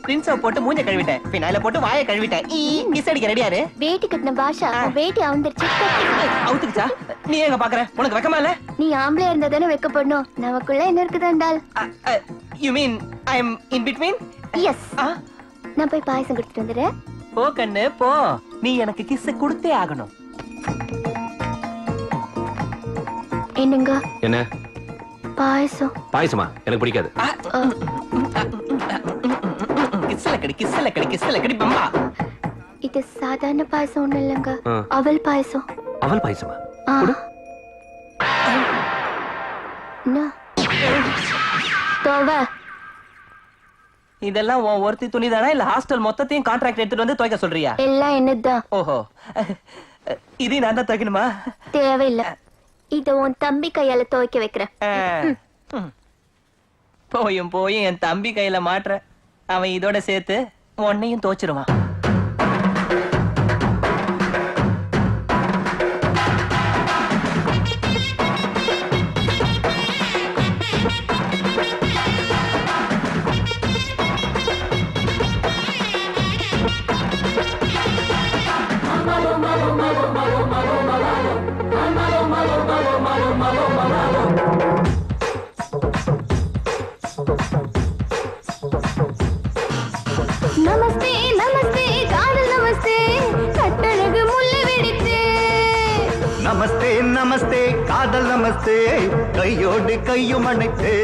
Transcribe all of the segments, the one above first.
பிரின்ஸ போட்டு மூஞ்ச கழுவிட்டேன், பினாயில போட்டு வாயை கழுவிட்டேன். கிஸ் அடிக்க ரெடியாரு? வேட்டி கட்டின பாஷா வேட்டி அவுந்துருச்சு. அவுத்துக்குச்சா? நீ எங்க பாக்குற? உனக்கு வெக்கமா இல்ல? நீ ஆம்பளை இருந்தா தானே வெக்கப்படணும். நமக்குள்ள என்ன இருக்குதாண்டால்? You mean I am in between? Yes. நான் போய் பாயசம் கொடுத்துட்டு வந்துடுறேன். போ கண்ணு போ, நீ எனக்கு கிஸ் கொடுத்தே ஆகணும். என்னங்க? என்ன பாயசம்? பாயசமா? எனக்கு பிடிக்காது. கிஸ்ல கடி பம்பா. இது சாதாரண பாயசம் ஒண்ணு இல்லங்க, அவல் பாயசம். அவல் பாயசமா? இதெல்லாம் உன் ஒருத்தி துணிதானா இல்ல ஹாஸ்டல் மொத்தத்தையும் கான்ட்ராக்ட் எடுத்துட்டு வந்து துவைக்க சொல்றியா? எல்லாம் என்னதான். ஓஹோ, இது நான் தான் துவைக்கணுமா? தேவையில்லை, இத உன் தம்பி கையால துவைக்க வைக்கிறேன். போயும் போயும் என் தம்பி கையில மாட்டுற. அவன் இதோட சேர்த்து உன்னையும் துவைச்சிருவான். நமஸ்தே நமஸ்தே காதல் நமஸ்தே, கட்டழகு முல்லை வெடித்தே. நமஸ்தே நமஸ்தே காதல் நமஸ்தே, கையோடு கையும் அணைத்தே.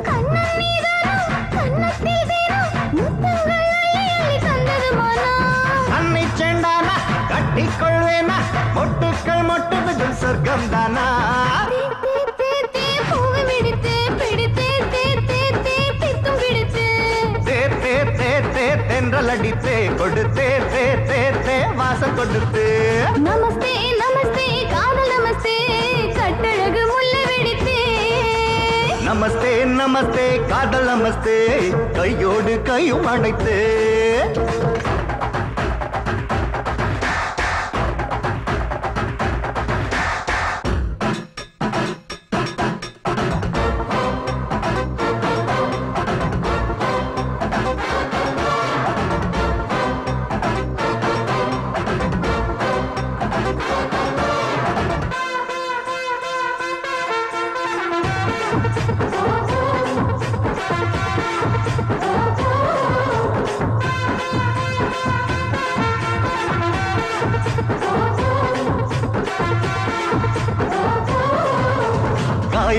கண்ணன் நீதானோ கண்ணத்தில் வேணோ, முத்தங்கள் அள்ளி அள்ளி தந்தது மனோ. அன்னை செண்டானா கட்டிக்கொள்வேனா, மொட்டுக்கள் மொட்டுவது சொர்க்கம் தானா. பூவை வெடித்தே பிடித்தே தே தே தே பித்தும் பிடித்தே. தே தே தே தே தென்றல் அடித்தே கொடுத்தே தே தே தே வாசம் கொடுத்து. நமஸ்தே நமஸ்தே காதல் நமஸ்தே, கட்டழகு முல்லை வெடித்தே. நமஸ்தே நமஸ்தே காதல் நமஸ்தே, கையோடு கையும் அணைத்தே.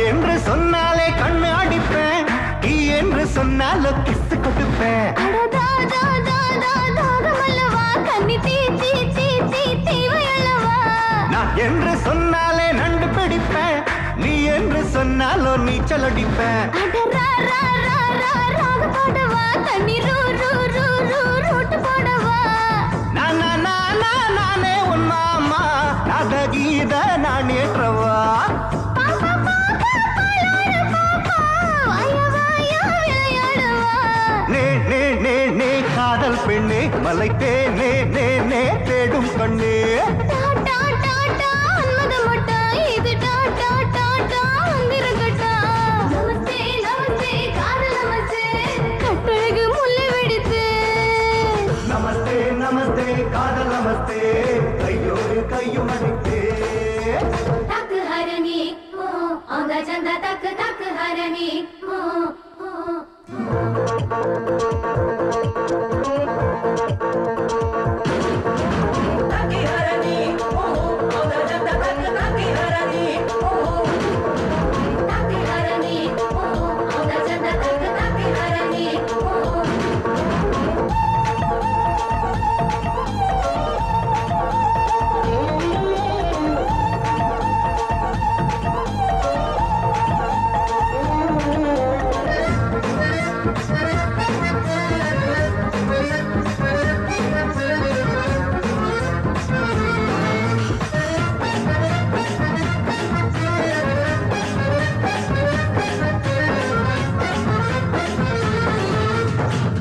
என்று சொன்னாலே கண்ணு அடிப்பேன், நீ என்று சொன்னாலோ கிஸ் கொடுப்பேன். நான் என்று சொன்னாலே நண்டு பிடிப்பேன், நீ என்று சொன்னாலோ நீச்சல் அடிப்பேன். நானே உன் மாமா, நதகீத நான் ஏற்றவா. காதல் பெண்ணே மலைத்தே நே நே நே தேடும் கண்ணே. நமஸ்தே நமஸ்தே காதல் நமஸ்தே, கையோடு கையும் அடித்தே. தக்கு ஹரணி அந்த சந்த தக்கு தக்கு ஹரணி.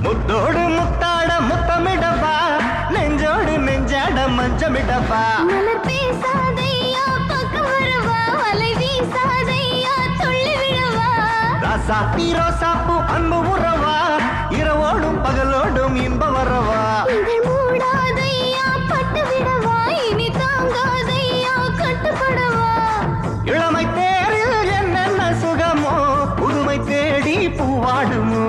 முத்தோடு முத்தாட முத்தமிடப்பா, நெஞ்சோடு நெஞ்சாட மஞ்சமிடப்பா. மலர் பேசாதையா பக்கம் வரவா, வலை வீசாதையா துள்ளி விழவா. ராசாத்தி ரோசாப்பூ அன்பு உறவா, இரவோடு இரவோடும் பகலோடும் இன்பம் வரவா இதழ் மூடாதையா பட்டு விடவா இனி தாங்காதையா கட்டுப்படவா இளமை தேரில் என்னென்ன சுகமோ புதுமை தேடி பூவாடுமோ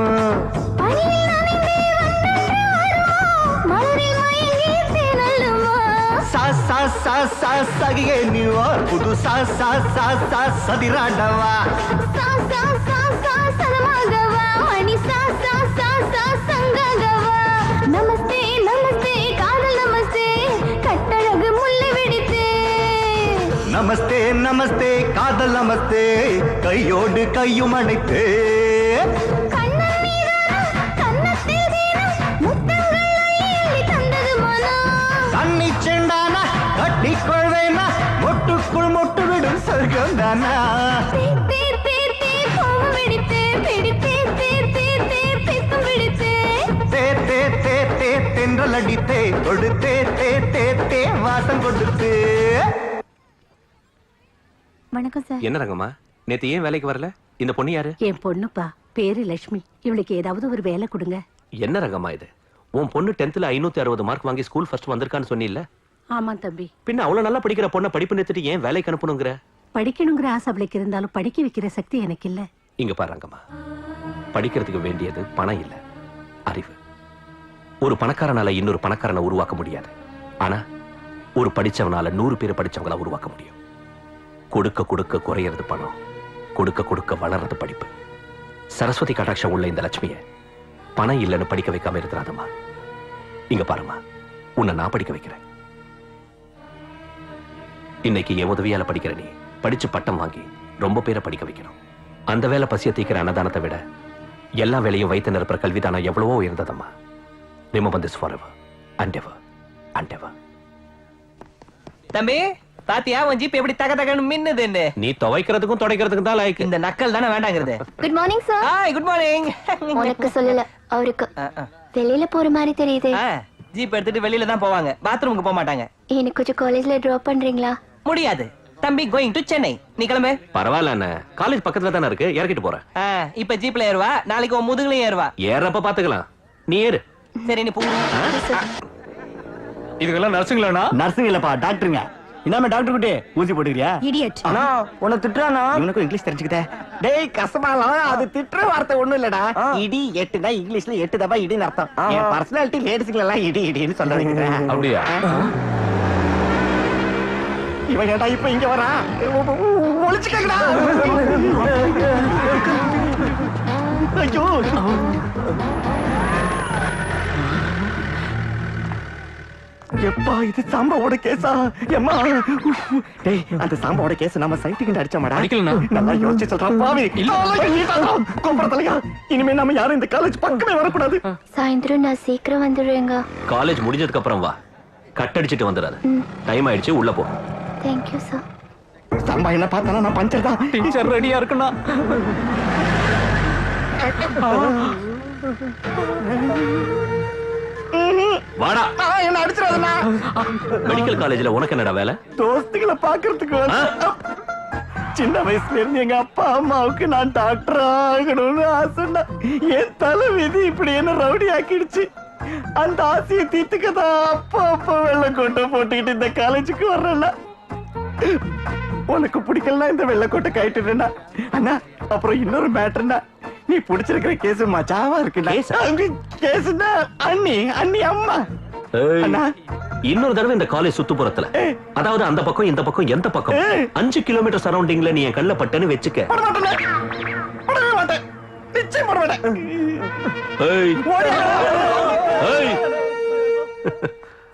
பனியில் நனைந்தே வந்தென்று வருமா மலரில் மயங்கி தேனல்லுமா சா சா சா சா சகியே நீவா புது சா சா சா சா சதிராண்டவா சா சா சா சா சதமாகவா மணி சா சா சா சா சங்ககவா நமஸ்தே நமஸ்தே காதல் நமஸ்தே கட்டழகு முல்லை வெடித்தே நமஸ்தே நமஸ்தே காதல் நமஸ்தே கையோடு கையும் அணைத்தே கண்ணன் மீதானம் கன்னத்தில் தீனம் முத்தங்கள் அள்ளி தந்தது மனம் தண்ணி செண்டானா கட்டிக்கொள்வேனா மொட்டுக்குள் மொட்டு விடும் சொர்க்கம் தானா தேர் தேர் தேர் தேர் பூவும் வெடித்தே பிடித்தே தேர் தேர் தேர் பித்தம் பிடித்தே தே தே தே தே தென்றல் அடித்தே கொடுத்தே தே தே தே வாசம் கொடுத்தே வணக்கம் சார் என்ன ரங்கம்மா நேத்து ஏன் வேலைக்கு வரல இந்த பொண்ணு யாரு என் பொண்ணுப்பா பேரு லட்சுமி இவளுக்கு ஏதாவது ஒரு வேலை கொடுங்க. என்ன ரங்கம்மா இது உன் பொண்ணு 10th 560 மார்க் வாங்கி ஸ்கூல் ஃபர்ஸ்ட் வந்திருக்கான்னு சொன்னில்ல ஆமா தம்பி, பின்ன அவ்வளவு நல்லா படிக்கிற பொண்ணை படிப்பு நிறுத்திட்டு ஏன் வேலைக்கு அனுப்பணுங்கிற படிக்கணுங்கிற ஆசை அவளுக்கு இருந்தாலும் படிக்க வைக்கிற சக்தி எனக்கு இல்ல. இங்க பாரு ரங்கம்மா, படிக்கிறதுக்கு வேண்டியது பணம் இல்ல, அறிவு. ஒரு பணக்காரனால இன்னொரு பணக்காரனை உருவாக்க முடியாது, ஆனா ஒரு படிச்சவனால 100 பேர் படிச்சவங்கள உருவாக்க முடியும். கொடுக்க கொடுக்க குறையிறது பணம், கொடுக்க கொடுக்க வளர்றது படிப்பு. சரஸ்வதி கடாட்சம் உள்ள இந்த லட்சுமிய பணம் இல்லைன்னு படிக்க வைக்காம இருக்கிறாதம்மா. இங்க பாருமா, உன்னை நான் படிக்க வைக்கிறேன். இன்னைக்கு என் உதவியால படிக்கிற நீ படிச்சு பட்டம் வாங்கி ரொம்ப பேரை படிக்க வைக்கணும். அந்த வேலை பசிய தீக்கிற அன்னதானத்தை விட எல்லா வேலையும் வைத்து நிரப்புற கல்விதானம் எவ்வளவோ உயர்ந்ததம்மா. Remember this forever and ever and ever. தம்பி பாத்தியா உன் ஜீப் எப்படி தக தகன்னு மின்னுதுன்னு? நீ துவைக்கிறதுக்கும் துடைக்கிறதுக்கும் தான் லாய்க்கு. இந்த நக்கல் தானே வேண்டாங்கிறது. Good morning sir. Hi good morning. உனக்கு சொல்லல, அவருக்கு வெளியில போற மாதிரி தெரியுது. ஜீப் எடுத்துட்டு வெளியில தான் போவாங்க, பாத்ரூமுக்கு போக மாட்டாங்க. எனக்கு கொஞ்சம் காலேஜ்ல டிராப் பண்றீங்களா? முடியாது தம்பி, கோயிங் டு சென்னை. நீ கிளம்பு. பரவாயில்ல அண்ணா, காலேஜ் பக்கத்துல தானே இருக்கு, இறக்கிட்டு போறேன். இப்ப ஜீப்ல ஏறுவா, நாளைக்கு உன் முதுகுலயும் ஏறுவா. ஏறப்ப பாத்துக்கலாம், நீ ஏறு. சரி நீ போ. இதுக்கெல்லாம் நர்ஸுங்களாண்ணா? நர்ஸுங்க இல்லப்பா, டாக்டருங்க. இனாம டாக்டர் குட்டி ஊசி போட்டுக்கிறியா? இடியட். அண்ணா உன்னை திட்டுறானா? இவனுக்கும் இங்கிலீஷ் தெரிஞ்சுக்கிட்டே. டேய் கசமாலாம், அது திட்டுற வார்த்தை ஒண்ணும் இல்லடா. இடி எட்டுனா இங்கிலீஷ்ல 8 தபா இடின்னு அர்த்தம். என் பர்சனாலிட்டி லேடிஸ்க்கு எல்லாம் இடி இடின்னு சொல்றாங்க. அப்படியா? இவன் ஏன்டா இப்ப இங்க வரா? ஒளிச்சுக்கங்கடா. ஐயோ எப்பா, இது சாம்பாவோட கேஸா? எம்மா டேய், அந்த சாம்பாவோட கேஸ் நம்ம சைட்டுக்கு அடிச்சோமாடா? அடிக்கலண்ணா. நல்லா யோசிச்சு சொல்றான் பாவி. கோபுரத்தலையா, இனிமே நம்ம யாரும் இந்த காலேஜ் பக்கமே வரக்கூடாது. சாயந்தரம் நான் சீக்கிரம் வந்துடுறேங்க. காலேஜ் முடிஞ்சதுக்கு அப்புறம் வா, கட் அடிச்சிட்டு வந்துடாத. டைம் ஆயிடுச்சு, உள்ள போ. Thank you sir. சாம்பா என்ன பார்த்தானா நான் பஞ்சர் தான். டீச்சர் ரெடியா இருக்குண்ணா. வாடா. என்ன அடிச்சிடாதண்ணா. மெடிக்கல் காலேஜ்ல உனக்கு என்னடா வேலை? தோஸ்துகளை பாக்குறதுக்கு சின்ன வயசுல இருந்து எங்க அப்பா அம்மாவுக்கு நான் டாக்டர் ஆகணும்னு ஆசைன்னா என் தலை விதி இப்படி என்ன ரவுடி ஆக்கிடுச்சு. அந்த ஆசையை தீர்த்துக்கதான் அப்பா அப்பா வெள்ளை கொண்டை போட்டுக்கிட்டு இந்த காலேஜுக்கு வர்றேன்னா. உனக்கு பிடிக்கலன்னா இந்த வெள்ளைக்கோட்டை கைட்டுறேன்னா. அண்ணா அப்புறம் இன்னொரு மேட்டர்னா, நீ பிடிச்சிருக்கிற கேஸ் மச்சாவா இருக்குண்ணா. கேஸ்னா அண்ணி அண்ணி அம்மா. ஏய், அண்ணா இன்னொரு தடவை இந்த காலேஜ் சுத்துப்புறத்துல, அதாவது அந்த பக்கம் இந்த பக்கம் எந்த பக்கம் 5 கிலோமீட்டர் சரௌண்டிங்ல நீ என் கண்ணுல பட்டேன்னு வெச்சுக்க. போட மாட்டேனே, போடவே மாட்டேன், நிச்சயம் போட மாட்டேன். ஏய், ஏய்.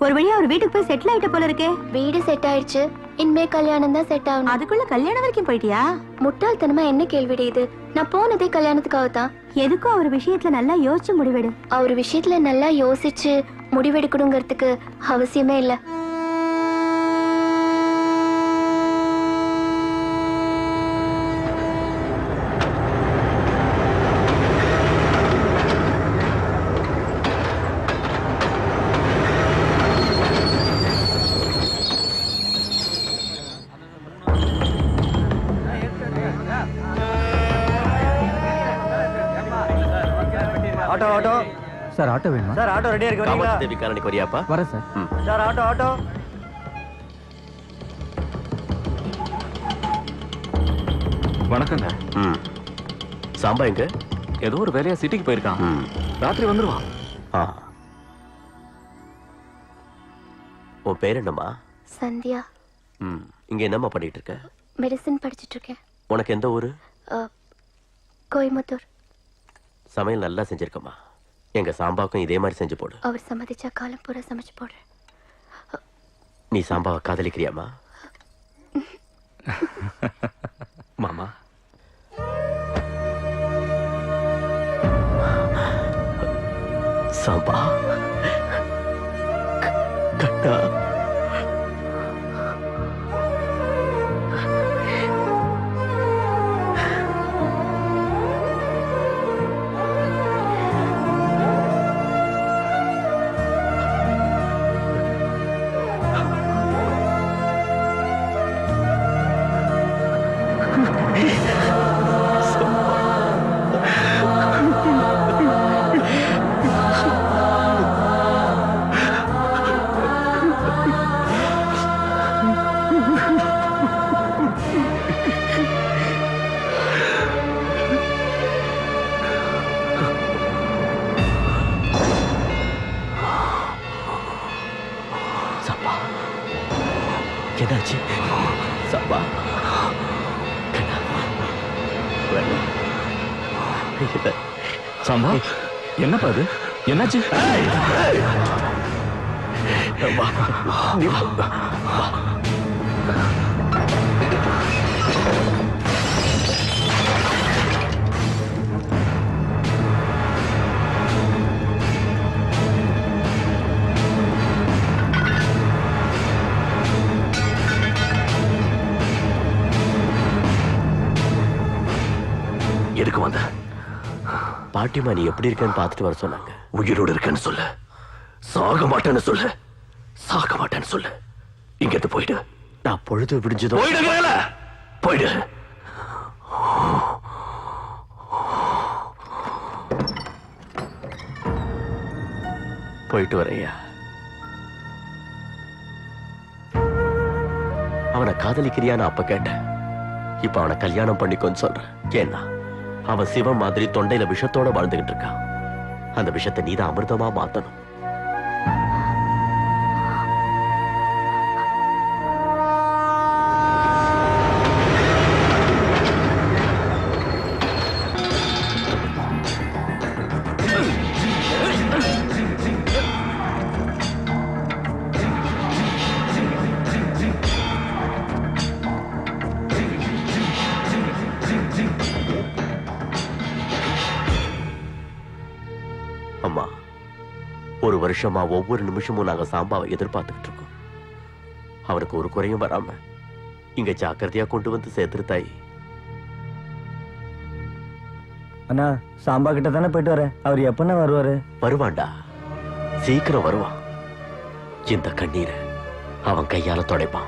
ஒரு வழியா ஒரு வீட்டுக்கு போய் செட்டில் ஆயிட்ட போல இருக்கே. வீடு செட் ஆயிடுச்சு, இனிமே கல்யாணம் தான் செட் ஆகணும். அதுக்குள்ள கல்யாணம் வரைக்கும் போயிட்டியா? முட்டாள்தனமா என்ன கேள்விடி இது? நான் போனதே கல்யாணத்துக்காக தான். எதுக்கும் அவர் விஷயத்துல நல்லா யோசிச்சு முடிவெடு. அவர் விஷயத்துல நல்லா யோசிச்சு முடிவெடுக்கணுங்கிறதுக்கு அவசியமே இல்ல. ஆட்டோ ஆட்டோ சார் ஆட்டோ வேணுமா? சார் ஆட்டோ ரெடியா இருக்கு வரீங்களா? காமாட்சி தேவி காலனிக்கு வரியாப்பா? வரேன் சார். Sir auto auto. வணக்கங்க. சாம்பா எங்க? ஏதோ ஒரு வேலையா சிட்டிக்கு போயிருக்கான். ராத்திரி வந்துருவான். உன் பேர் என்னம்மா? சந்தியா. இங்க என்னம்மா பண்ணிட்டு இருக்க? மெடிசன் படிச்சிட்டு இருக்கேன். உனக்கு எந்த ஊரு? கோயம்புத்தூர். சமையல் நல்லா செஞ்சிருக்கம்மா. எங்க சாம்பாவுக்கும் இதே மாதிரி செஞ்சு போடு. அவர் சம்மதிச்சா காலம் பூரா சமைச்சு போடுறேன். நீ சாம்பாவை காதலிக்கிறியாமா? மாமா சாம்பா கண்ணா என்னாச்சு? சாம்பா சாம்பா என்னப்பா அது? என்னாச்சு? எதுக்கு வந்த? பாட்டிமா நீ எப்படி இருக்கன்னு பார்த்துட்டு வர சொன்னாங்க. உயிரோடு இருக்கேன்னு சொல்லு. சாக மாட்டேன்னு சொல்லு. சாக மாட்டேன்னு சொல்லு. இங்கிருந்து போயிடு. நான் பொழுது விடிஞ்சதோ போயிடுகிறேன். போயிடு. போயிட்டு வரையா. அவனை காதலிக்கிறியான்னு அப்ப கேட்டேன். இப்ப அவனை கல்யாணம் பண்ணிக்கோன்னு சொல்றேன். ஏன்னா அவன் சிவன் மாதிரி தொண்டையில விஷத்தோட வாழ்ந்துகிட்டு இருக்கான். அந்த விஷத்தை நீதான் அமிர்தமா மாத்தணும். அம்மா, ஒரு வருஷமா ஒவ்வொரு நிமிஷமும் நாங்க சாம்பாவை எதிர்பார்த்துக்கிட்டு இருக்கோம். அவருக்கு ஒரு குறையும் வராம இங்க ஜாக்கிரதையா கொண்டு வந்து சேர்த்துரு தாய். அண்ணா சாம்பா கிட்ட தானே போயிட்டு வரேன். அவர் எப்பண்ணா வருவாரு? வருவான்டா, சீக்கிரம் வருவான். இந்த கண்ணீரை அவன் கையால துடைப்பான்.